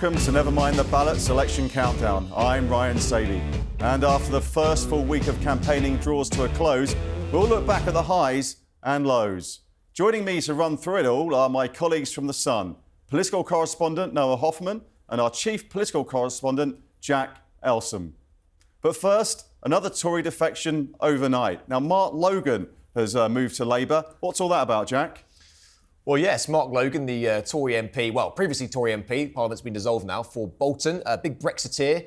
Welcome to Never Mind the Ballot Selection Countdown. I'm Ryan Sadie. And after the first full week of campaigning draws to a close, we'll look back at the highs and lows. Joining me to run through it all are my colleagues from The Sun, political correspondent Noah Hoffman and our chief political correspondent Jack ELSOM. But first, another Tory defection overnight. Now, Mark Logan has moved to Labour. What's all that about, Jack? Well, yes, Mark Logan, the Tory MP, well, previously Tory MP, Parliament's been dissolved now, for Bolton, a big Brexiteer,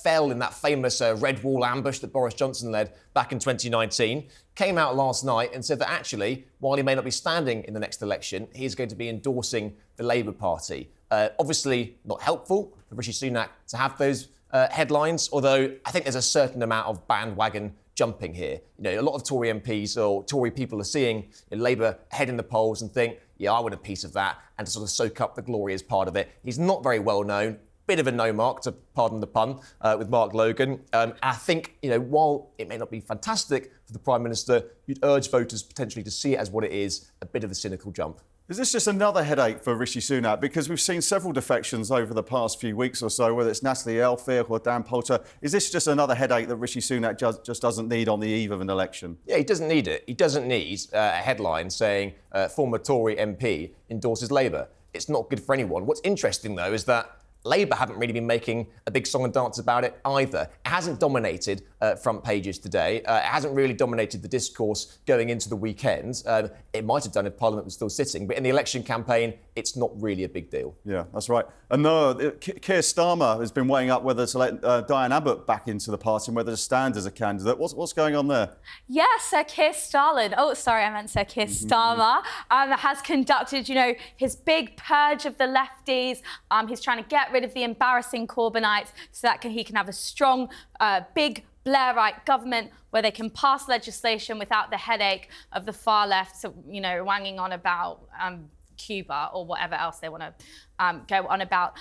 fell in that famous Red Wall ambush that Boris Johnson led back in 2019, came out last night and said that actually, while he may not be standing in the next election, he is going to be endorsing the Labour Party. Obviously not helpful for Rishi Sunak to have those headlines, although I think there's a certain amount of bandwagon jumping here. You know, a lot of Tory MPs or Tory people are seeing Labour ahead in the polls and think, yeah, I want a piece of that, and to sort of soak up the glory as part of it. He's not very well known. Bit of a no mark, to pardon the pun, with Mark Logan. I think, while it may not be fantastic for the Prime Minister, you'd urge voters potentially to see it as what it is, a bit of a cynical jump. Is this just another headache for Rishi Sunak? Because we've seen several defections over the past few weeks or so, whether it's Natalie Elphirk or Dan Poulter. Is this just another headache that Rishi Sunak just doesn't need on the eve of an election? Yeah, he doesn't need it. He doesn't need a headline saying former Tory MP endorses Labour. It's not good for anyone. What's interesting, though, is that Labour haven't really been making a big song and dance about it either. It hasn't dominated front pages today. It hasn't really dominated the discourse going into the weekend. It might have done if Parliament was still sitting, but in the election campaign, it's not really a big deal. Yeah, that's right. And no, Keir Starmer has been weighing up whether to let Diane Abbott back into the party and whether to stand as a candidate. What's going on there? Yes, Sir Keir Starmer. Oh, sorry, I meant Sir Keir Starmer. Has conducted, his big purge of the lefties. He's trying to get rid of the embarrassing Corbynites so that he can have a strong, big Blairite government where they can pass legislation without the headache of the far left, wanging on about Cuba or whatever else they want to go on about.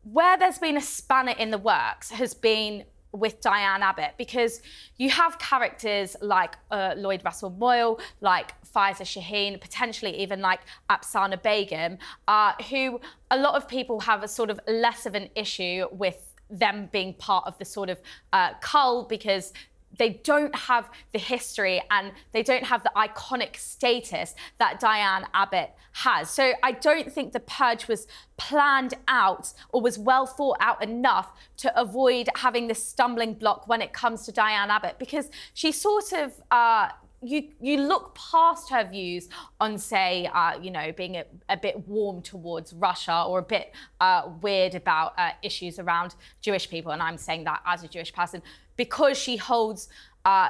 Where there's been a spanner in the works has been with Diane Abbott, because you have characters like Lloyd Russell Moyle, like Faiza Shaheen, potentially even like Afsana Begum, who a lot of people have a sort of less of an issue with them being part of the sort of cull, because they don't have the history and they don't have the iconic status that Diane Abbott has. So I don't think the purge was planned out or was well thought out enough to avoid having this stumbling block when it comes to Diane Abbott, because she sort of you look past her views on, say, being a bit warm towards Russia or a bit weird about issues around Jewish people. And I'm saying that as a Jewish person, because she holds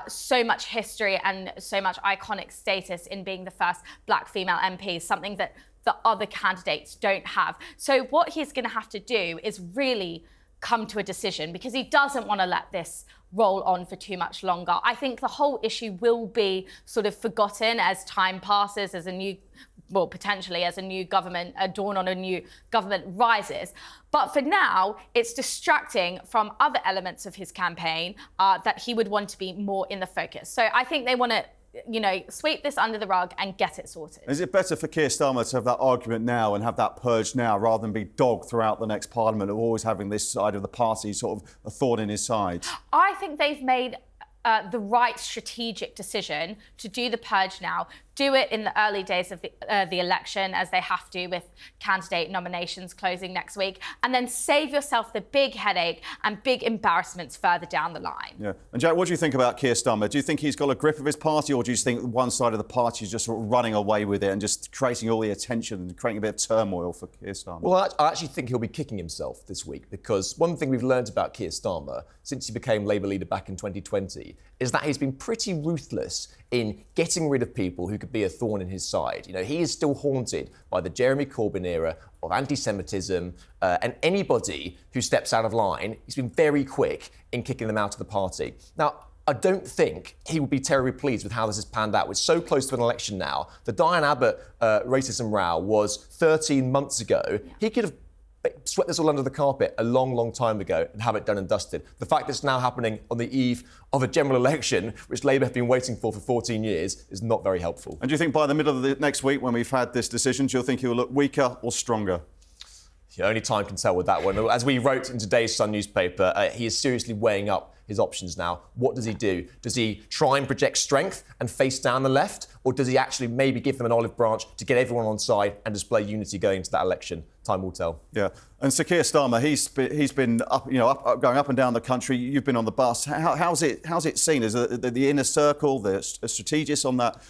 so much history and so much iconic status in being the first black female MP, something that the other candidates don't have. So what he's going to have to do is really come to a decision, because he doesn't want to let this roll on for too much longer. I think the whole issue will be sort of forgotten as time passes, as potentially as a new government, a dawn on a new government rises. But for now, it's distracting from other elements of his campaign that he would want to be more in the focus. So I think they want to sweep this under the rug and get it sorted. Is it better for Keir Starmer to have that argument now and have that purge now, rather than be dogged throughout the next Parliament of always having this side of the party sort of a thorn in his side? I think they've made the right strategic decision to do the purge now. Do it in the early days of the election, as they have to, with candidate nominations closing next week, and then save yourself the big headache and big embarrassments further down the line. Yeah. And Jack, what do you think about Keir Starmer? Do you think he's got a grip of his party, or do you think one side of the party is just sort of running away with it and just creating all the attention and creating a bit of turmoil for Keir Starmer? Well, I actually think he'll be kicking himself this week, because one thing we've learned about Keir Starmer since he became Labour leader back in 2020 is that he's been pretty ruthless in getting rid of people who could be a thorn in his side. He is still haunted by the Jeremy Corbyn era of anti-Semitism, and anybody who steps out of line, he's been very quick in kicking them out of the party. Now, I don't think he would be terribly pleased with how this has panned out. We're so close to an election now. The Diane Abbott racism row was 13 months ago. He could have swept this all under the carpet a long, long time ago and have it done and dusted. The fact that it's now happening on the eve of a general election, which Labour have been waiting for 14 years, is not very helpful. And do you think by the middle of the next week, when we've had this decision, do you think he'll look weaker or stronger? Yeah, only time can tell with that one. As we wrote in today's Sun newspaper, he is seriously weighing up his options now. What does he do? Does he try and project strength and face down the left? Or does he actually maybe give them an olive branch to get everyone on side and display unity going into that election? Time will tell. Yeah, and Sir Keir Starmer, he's been up, going up and down the country. You've been on the bus. How's it seen? Is the inner circle, the strategists on that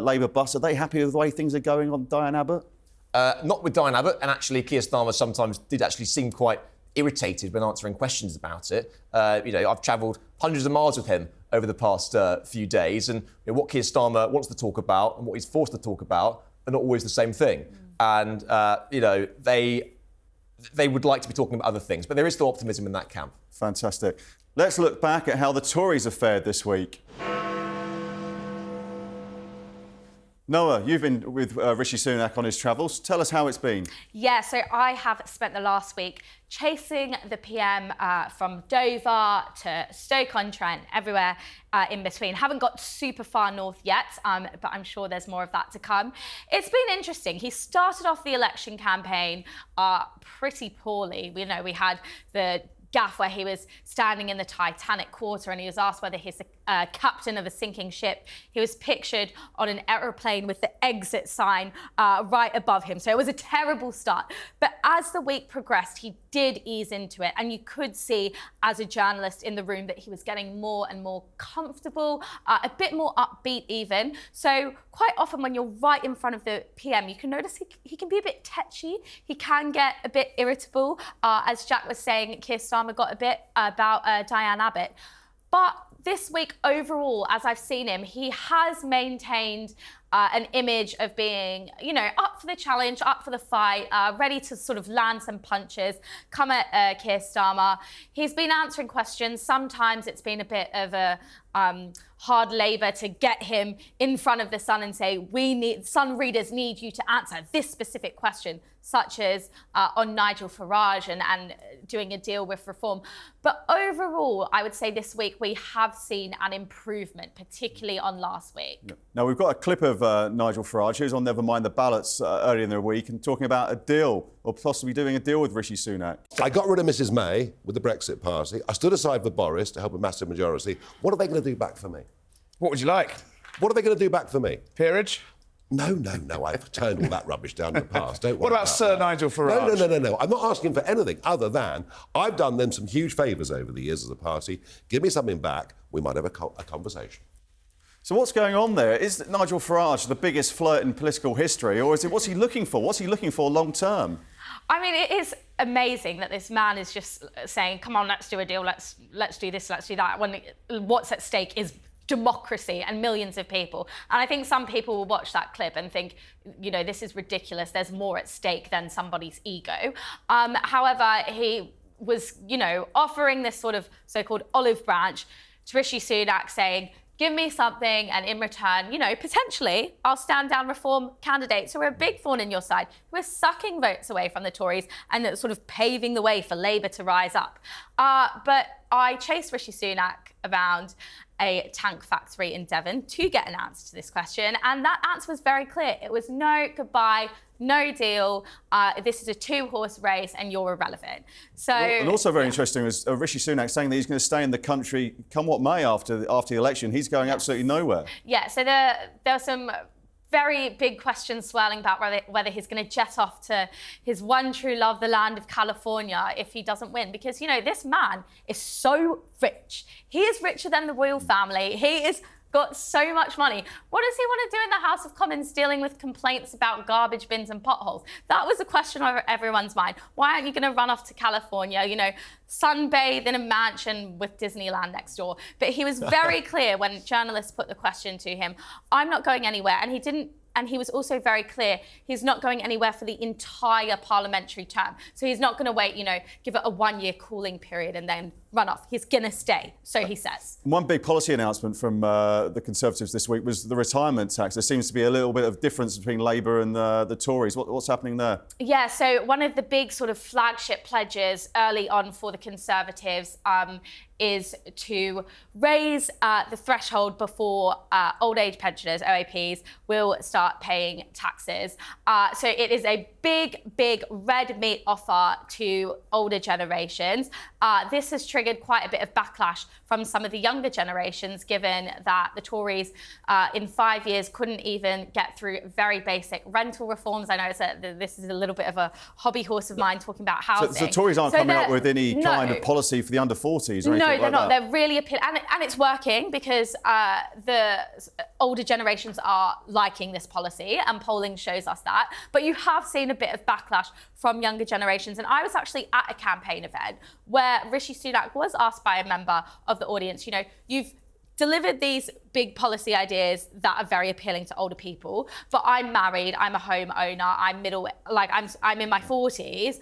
Labour bus, are they happy with the way things are going on Diane Abbott? Not with Diane Abbott, and actually Keir Starmer sometimes did actually seem quite irritated when answering questions about it. I've travelled hundreds of miles with him over the past few days, and what Keir Starmer wants to talk about and what he's forced to talk about are not always the same thing. And they would like to be talking about other things, but there is still optimism in that camp. Fantastic. Let's look back at how the Tories have fared this week. Noah, you've been with Rishi Sunak on his travels. Tell us how it's been. Yeah, so I have spent the last week chasing the PM from Dover to Stoke-on-Trent, everywhere in between. Haven't got super far north yet, but I'm sure there's more of that to come. It's been interesting. He started off the election campaign pretty poorly. We had the gaffe where he was standing in the Titanic quarter and he was asked whether he's a captain of a sinking ship. He was pictured on an aeroplane with the exit sign right above him. So it was a terrible start. But as the week progressed, he did ease into it. And you could see as a journalist in the room that he was getting more and more comfortable, a bit more upbeat even. So quite often when you're right in front of the PM, you can notice he can be a bit tetchy. He can get a bit irritable. As Jack was saying, Keir Starmer got a bit about Diane Abbott. But this week overall, as I've seen him, he has maintained an image of being, up for the challenge, up for the fight, ready to sort of land some punches, come at Keir Starmer. He's been answering questions. Sometimes it's been a bit of a hard labour to get him in front of the Sun and say, Sun readers need you to answer this specific question, such as on Nigel Farage and doing a deal with reform. But overall, I would say this week we have seen an improvement, particularly on last week. Now, we've got a clip of Nigel Farage, who's on Never Mind the Ballots earlier in the week, and talking about a deal, or possibly doing a deal with Rishi Sunak. I got rid of Mrs May with the Brexit Party. I stood aside for Boris to help a massive majority. What are they going to do back for me? What would you like? What are they going to do back for me? Peerage? No. I've turned all that rubbish down in the past. Don't worry. What about Sir Nigel Farage? No. I'm not asking for anything other than I've done them some huge favours over the years as a party. Give me something back. We might have a conversation. So what's going on there? Is Nigel Farage the biggest flirt in political history, or what's he looking for? What's he looking for long term? I mean, it is amazing that this man is just saying, come on, let's do a deal, let's do this, let's do that, when what's at stake is democracy and millions of people. And I think some people will watch that clip and think, this is ridiculous. There's more at stake than somebody's ego. However, he was, offering this sort of so-called olive branch to Rishi Sunak, saying, give me something, and in return, potentially I'll stand down reform candidates who are a big thorn in your side, who are sucking votes away from the Tories and sort of paving the way for Labour to rise up. But I chased Rishi Sunak around a tank factory in Devon to get an answer to this question, and that answer was very clear. It was no, goodbye, no deal. This is a two-horse race and you're irrelevant. So, and also very interesting was Rishi Sunak saying that he's going to stay in the country come what may after the election. He's going absolutely nowhere. Yeah, so there are some very big questions swirling about whether he's going to jet off to his one true love, the land of California, if he doesn't win. Because, this man is so rich. He is richer than the royal family. He is got so much money. What does he want to do in the House of Commons dealing with complaints about garbage bins and potholes? That was a question on everyone's mind. Why aren't you going to run off to California, sunbathe in a mansion with Disneyland next door? But he was very clear when journalists put the question to him, I'm not going anywhere. And he didn't. And he was also very clear he's not going anywhere for the entire parliamentary term. So he's not going to wait, give it a 1-year cooling period and then run off. He's going to stay, so he says. One big policy announcement from the Conservatives this week was the retirement tax. There seems to be a little bit of difference between Labour and the Tories. What's happening there? Yeah, so one of the big sort of flagship pledges early on for the Conservatives is to raise the threshold before old age pensioners, OAPs, will start paying taxes. So it is a big red meat offer to older generations. This has triggered quite a bit of backlash from some of the younger generations, given that the Tories in 5 years couldn't even get through very basic rental reforms. I know this is a little bit of a hobby horse of mine talking about housing. So Tories aren't coming up with any kind of policy for the under 40s or anything like that? No, they're not. They're really appealing. And it's working because the older generations are liking this policy, and polling shows us that. But you have seen a bit of backlash from younger generations. And I was actually at a campaign event where Rishi Sunak was asked by a member of the audience, you know, you've delivered these big policy ideas that are very appealing to older people, but I'm married, I'm a homeowner, I'm in my 40s,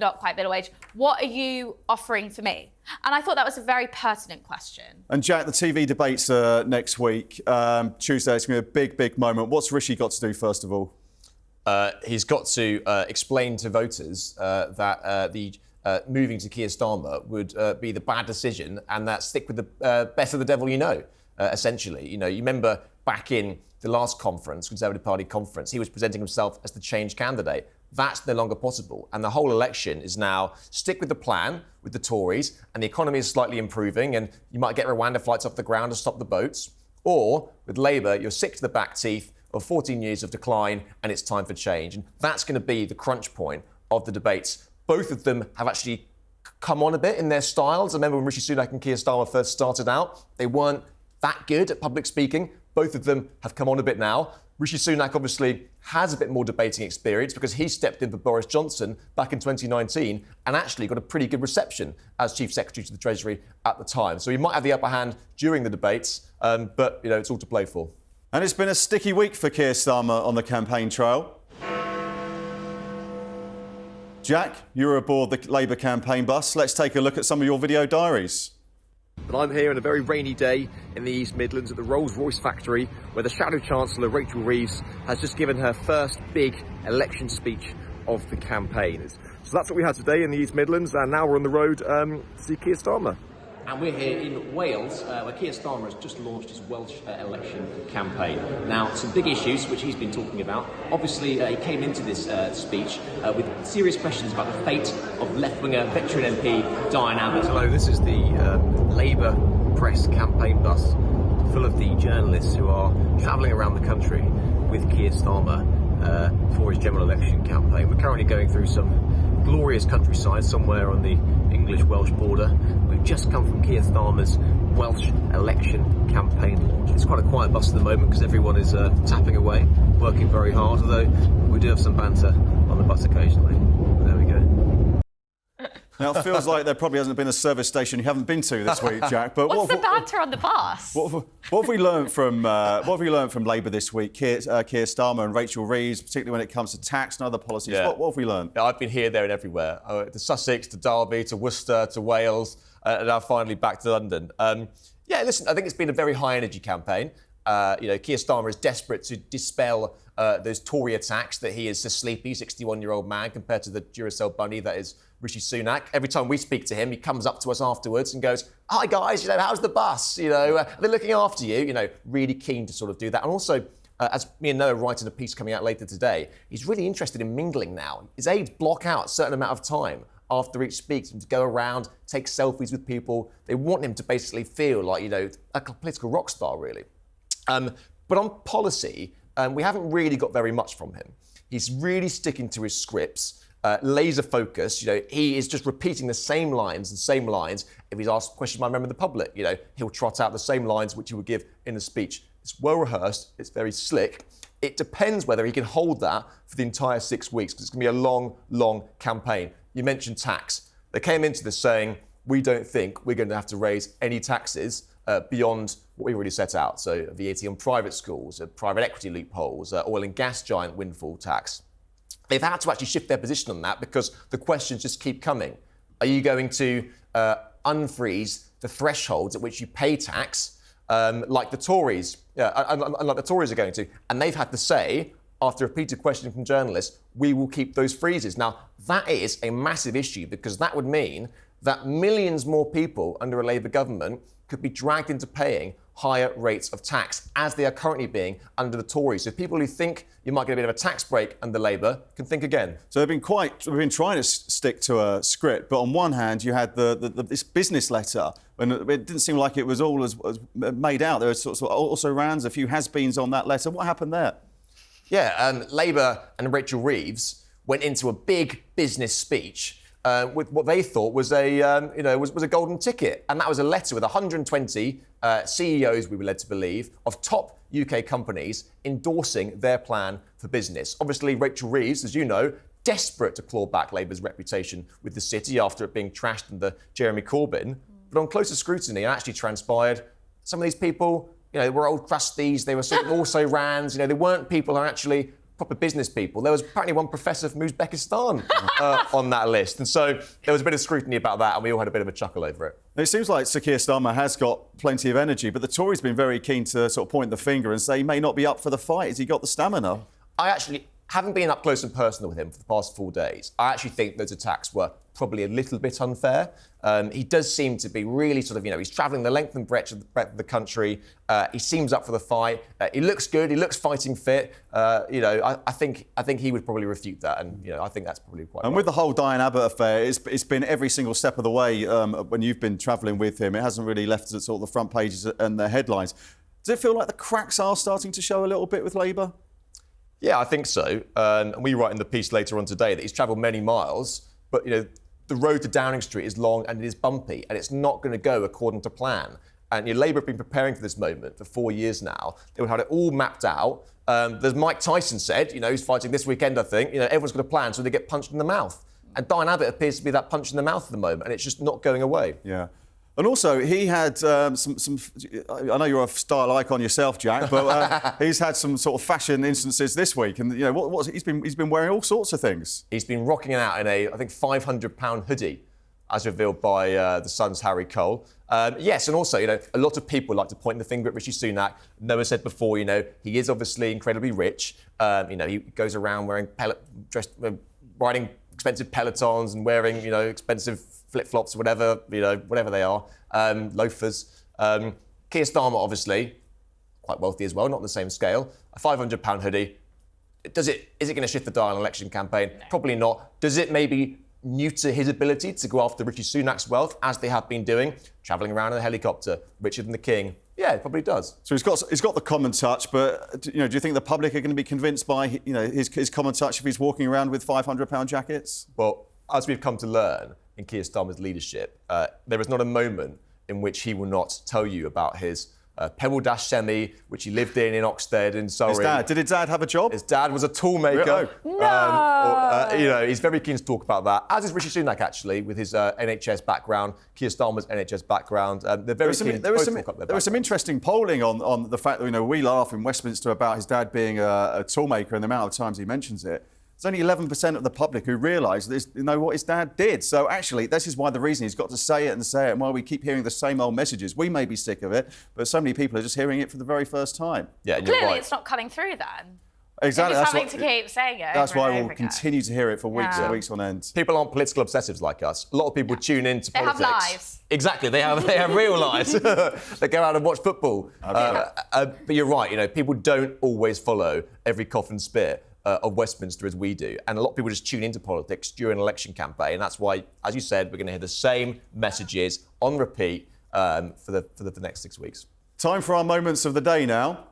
not quite middle age. What are you offering for me? And I thought that was a very pertinent question. And Jack, the TV debates next week. Tuesday, it's going to be a big moment. What's Rishi got to do, first of all? He's got to explain to voters that the moving to Keir Starmer would be the bad decision, and that stick with the better the devil you know, essentially. You know, you remember back in the last conference, Conservative Party conference, he was presenting himself as the change candidate. That's no longer possible. And the whole election is now stick with the plan with the Tories, and the economy is slightly improving, and you might get Rwanda flights off the ground to stop the boats. Or with Labour, you're sick to the back teeth of 14 years of decline, and it's time for change. And that's going to be the crunch point of the debates. Both of them have actually come on a bit in their styles. I remember when Rishi Sunak and Keir Starmer first started out, they weren't that good at public speaking. Both of them have come on a bit now. Rishi Sunak obviously has a bit more debating experience because he stepped in for Boris Johnson back in 2019 and actually got a pretty good reception as Chief Secretary to the Treasury at the time. So he might have the upper hand during the debates, but you know, it's all to play for. And it's been a sticky week for Keir Starmer on the campaign trail. Jack, you were aboard the Labour campaign bus. Let's take a look at some of your video diaries. But I'm here on a very rainy day in the East Midlands at the Rolls-Royce factory, where the Shadow Chancellor, Rachel Reeves, has just given her first big election speech of the campaign. So that's what we had today in the East Midlands, and now we're on the road to see Keir Starmer. And we're here in Wales, where Keir Starmer has just launched his Welsh election campaign. Now, some big issues which he's been talking about. Obviously, he came into this speech with serious questions about the fate of left-winger veteran MP Diane Abbott. Hello, this is the Labour press campaign bus full of the journalists who are travelling around the country with Keir Starmer for his general election campaign. We're currently going through some glorious countryside somewhere on the English-Welsh border. We've just come from Keir Starmer's Welsh election campaign launch. It's quite a quiet bus at the moment because everyone is tapping away, working very hard, although we do have some banter on the bus occasionally. There we go. Now, it feels like there probably hasn't been a service station you haven't been to this week, Jack. But What's the banter on the bus? What have we learned from Labour this week? Keir Starmer and Rachel Reeves, particularly when it comes to tax and other policies. Yeah. What have we learned? I've been here, there, and everywhere. To Sussex, to Derby, to Worcester, to Wales, and now finally back to London. Listen, I think it's been a very high-energy campaign. Keir Starmer is desperate to dispel those Tory attacks that he is a sleepy 61-year-old man compared to the Duracell bunny that is Rishi Sunak. Every time we speak to him, he comes up to us afterwards and goes, "Hi guys, how's the bus? They're looking after you." Really keen to sort of do that. And also, as me and Noah write in a piece coming out later today, he's really interested in mingling now. His aides block out a certain amount of time after each speech to go around, take selfies with people. They want him to basically feel like, a political rock star, really. But on policy, we haven't really got very much from him. He's really sticking to his scripts, laser focus. He is just repeating the same lines. If he's asked a question by a member of the public, he'll trot out the same lines which he would give in a speech. It's well rehearsed. It's very slick. It depends whether he can hold that for the entire 6 weeks, because it's going to be a long, long campaign. You mentioned tax. They came into this saying, we don't think we're going to have to raise any taxes beyond what we already set out. So VAT on private schools, private equity loopholes, oil and gas giant windfall tax. They've had to actually shift their position on that because the questions just keep coming. Are you going to unfreeze the thresholds at which you pay tax, like the Tories, like the Tories are going to? And they've had to say, after repeated questioning from journalists, we will keep those freezes. Now, that is a massive issue because that would mean that millions more people under a Labour government could be dragged into paying higher rates of tax, as they are currently being under the Tories. So people who think you might get a bit of a tax break under Labour can think again. So they've been trying to stick to a script, but on one hand you had this business letter, and it didn't seem like it was all as made out. There were sort of also rans, a few has-beens on that letter. What happened there? Yeah, Labour and Rachel Reeves went into a big business speech with what they thought was a golden ticket, and that was a letter with 120 CEOs, we were led to believe, of top UK companies endorsing their plan for business. Obviously, Rachel Reeves, as you know, desperate to claw back Labour's reputation with the city after it being trashed under Jeremy Corbyn. But on closer scrutiny, it actually transpired some of these people, were old crusties. They were sort of also rans. They weren't people who are actually proper business people. There was apparently one professor from Uzbekistan on that list. And so there was a bit of scrutiny about that, and we all had a bit of a chuckle over it. It seems like Sir Keir Starmer has got plenty of energy, but the Tories have been very keen to sort of point the finger and say he may not be up for the fight. Has he got the stamina? I actually haven't been up close and personal with him for the past 4 days. I actually think those attacks were probably a little bit unfair. He does seem to be really sort of, he's travelling the length and breadth of the country. He seems up for the fight. He looks good. He looks fighting fit. I think he would probably refute that, and I think that's probably quite. And right. with the whole Diane Abbott affair, it's been every single step of the way when you've been travelling with him. It hasn't really left sort of the front pages and the headlines. Does it feel like the cracks are starting to show a little bit with Labour? Yeah, I think so. And we write in the piece later on today that he's travelled many miles, but the road to Downing Street is long and it is bumpy, and it's not going to go according to plan. And Labour have been preparing for this moment for 4 years now. They would have it all mapped out. As Mike Tyson said, he's fighting this weekend, I think. Everyone's got a plan, so they get punched in the mouth. And Diane Abbott appears to be that punch in the mouth at the moment, and it's just not going away. Yeah. And also, he had some. I know you're a style icon yourself, Jack, but he's had some sort of fashion instances this week, and he's been wearing all sorts of things. He's been rocking out in a, I think, £500 hoodie, as revealed by the Sun's Harry Cole. Yes, and also, a lot of people like to point the finger at Rishi Sunak. Noah said before, he is obviously incredibly rich. He goes around wearing riding expensive Pelotons and wearing, expensive flip-flops, whatever they are, loafers. Keir Starmer, obviously, quite wealthy as well, not on the same scale. A £500 hoodie. Is it going to shift the dial in an election campaign? No. Probably not. Does it maybe neuter his ability to go after Rishi Sunak's wealth, as they have been doing, travelling around in a helicopter, richer than the king? Yeah, it probably does. So he's got the common touch, but do you think the public are going to be convinced by his common touch if he's walking around with £500 jackets? Well, as we've come to learn in Keir Starmer's leadership, there is not a moment in which he will not tell you about his Pebble Dash semi, which he lived in Oxted in Surrey. Did his dad have a job? His dad was a toolmaker. No. He's very keen to talk about that, as is Rishi Sunak, actually, with his NHS background, Keir Starmer's NHS background. They're very keen to talk about their background. There was some interesting polling on the fact that, we laugh in Westminster about his dad being a toolmaker and the amount of times he mentions it. There's only 11% of the public who realise what his dad did. So actually, this is why the reason he's got to say it, and while we keep hearing the same old messages. We may be sick of it, but so many people are just hearing it for the very first time. Yeah, well, clearly it's not cutting through then. Exactly. It's having to keep saying it. That's why we'll again. continue to hear it for weeks and weeks on end. People aren't political obsessives like us. A lot of people tune into politics. They have lives. Exactly, they have real lives. They go out and watch football. But you're right, people don't always follow every cough and spit of Westminster as we do. And a lot of people just tune into politics during an election campaign. And that's why, as you said, we're going to hear the same messages on repeat for the next 6 weeks. Time for our moments of the day now.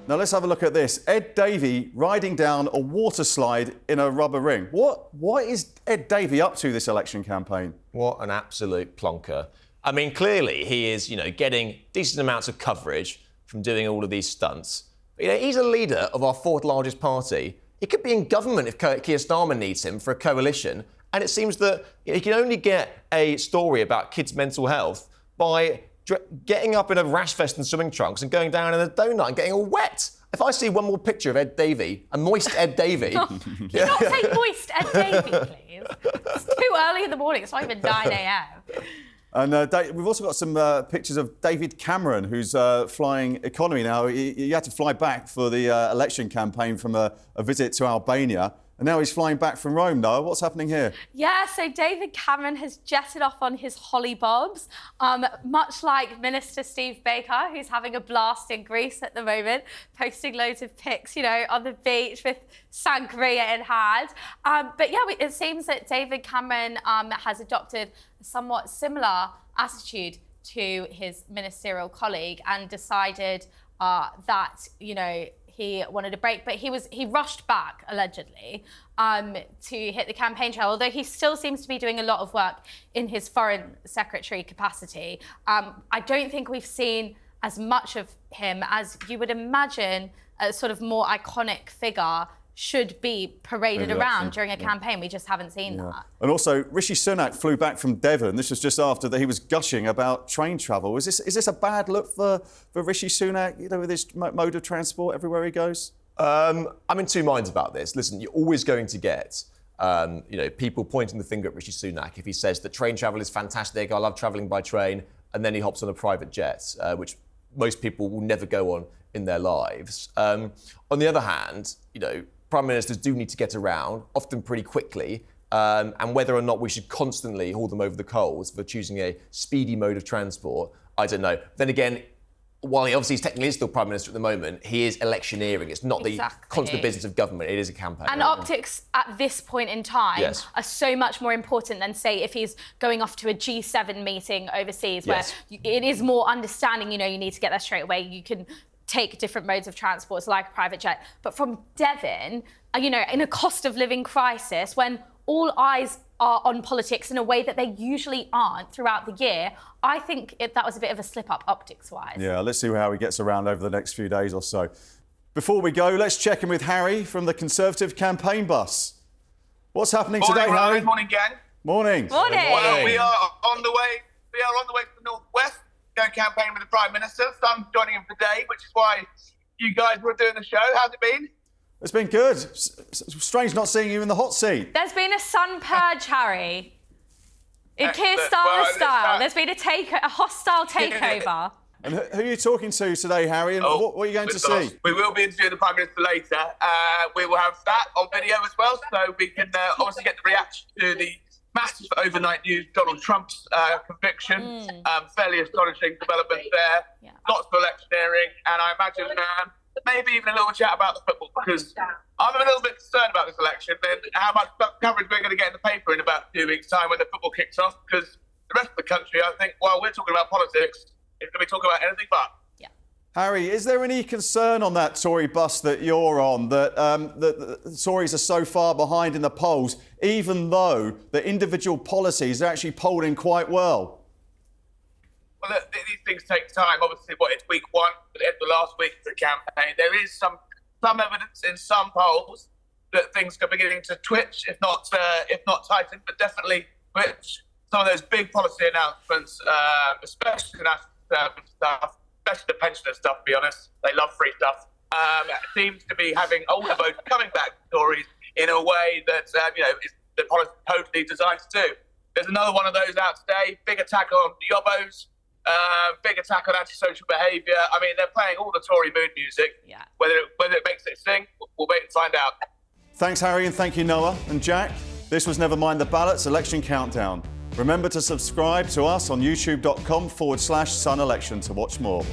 Now let's have a look at this. Ed Davey riding down a water slide in a rubber ring. What is Ed Davey up to this election campaign? What an absolute plonker. I mean, clearly he is, getting decent amounts of coverage from doing all of these stunts. But, he's a leader of our fourth largest party. He could be in government if Keir Starmer needs him for a coalition. And it seems that he can only get a story about kids' mental health by getting up in a rash vest and swimming trunks and going down in a donut and getting all wet. If I see one more picture of Ed Davey, a moist Ed Davey... Can you not say moist Ed Davey, please? It's too early in the morning. It's not even 9 a.m. And we've also got some pictures of David Cameron, who's flying economy now. He had to fly back for the election campaign from a visit to Albania. And now he's flying back from Rome, Noah. What's happening here? Yeah, so David Cameron has jetted off on his hollybobs, much like Minister Steve Baker, who's having a blast in Greece at the moment, posting loads of pics, on the beach with sangria in hand. But yeah, it seems that David Cameron has adopted a somewhat similar attitude to his ministerial colleague and decided that, he wanted a break, but he rushed back, allegedly, to hit the campaign trail, although he still seems to be doing a lot of work in his foreign secretary capacity. I don't think we've seen as much of him as you would imagine a sort of more iconic figure should be paraded around during a campaign. We just haven't seen that. And also, Rishi Sunak flew back from Devon. This was just after that he was gushing about train travel. Is this a bad look for Rishi Sunak, with his mode of transport everywhere he goes? I'm in two minds about this. Listen, you're always going to get people pointing the finger at Rishi Sunak if he says that train travel is fantastic, I love travelling by train, and then he hops on a private jet, which most people will never go on in their lives. On the other hand, Prime Ministers do need to get around, often pretty quickly, and whether or not we should constantly haul them over the coals for choosing a speedy mode of transport, I don't know. Then again, while he obviously technically is still Prime Minister at the moment, he is electioneering. It's not the constant business of government. It is a campaign. And optics at this point in time are so much more important than, say, if he's going off to a G7 meeting overseas, where it is more understanding, you need to get there straight away. You can take different modes of transport, like a private jet. But from Devon, in a cost of living crisis, when all eyes are on politics in a way that they usually aren't throughout the year, I think that was a bit of a slip-up optics-wise. Yeah, let's see how he gets around over the next few days or so. Before we go, let's check in with Harry from the Conservative campaign bus. What's happening today, Harry? Morning, gang. Morning. Morning. Well, we are on the way. We are on the way to the northwest, going campaign with the Prime Minister. So I'm joining him today, which is why you guys were doing the show. How's it been? It's been good. Strange not seeing you in the hot seat. There's been a sun purge, Harry. In Keir Starmer style. There's been a hostile takeover. And who are you talking to today, Harry? And what are you going to see? We will be interviewing the Prime Minister later. We will have that on video as well, so we can obviously get the reaction to the massive overnight news, Donald Trump's conviction. Fairly astonishing developments there. Yeah. Lots of electioneering, and I imagine maybe even a little chat about the football, because I'm a little bit concerned about this election and how much coverage we're going to get in the paper in about 2 weeks' time when the football kicks off, because the rest of the country, I think, while we're talking about politics, it's going to be talking about anything but. Yeah. Harry, is there any concern on that Tory bus that you're on that the Tories are so far behind in the polls, even though the individual policies are actually polling quite well? Well, these things take time. Obviously, it's week one, at the end of the last week of the campaign. There is some evidence in some polls that things are beginning to twitch, if not tighten, but definitely twitch. Some of those big policy announcements, especially national service stuff, especially the pensioner stuff, to be honest. They love free stuff. Seems to be having older voters coming back to Tories in a way that, the policy is totally designed to do. There's another one of those out today, big attack on yobos. Big attack on antisocial behaviour. I mean, they're playing all the Tory mood music. Yeah. Whether it makes it sing, we'll wait and find out. Thanks, Harry, and thank you, Noah. And Jack, this was Never Mind the Ballots Election Countdown. Remember to subscribe to us on youtube.com/Sun Election to watch more.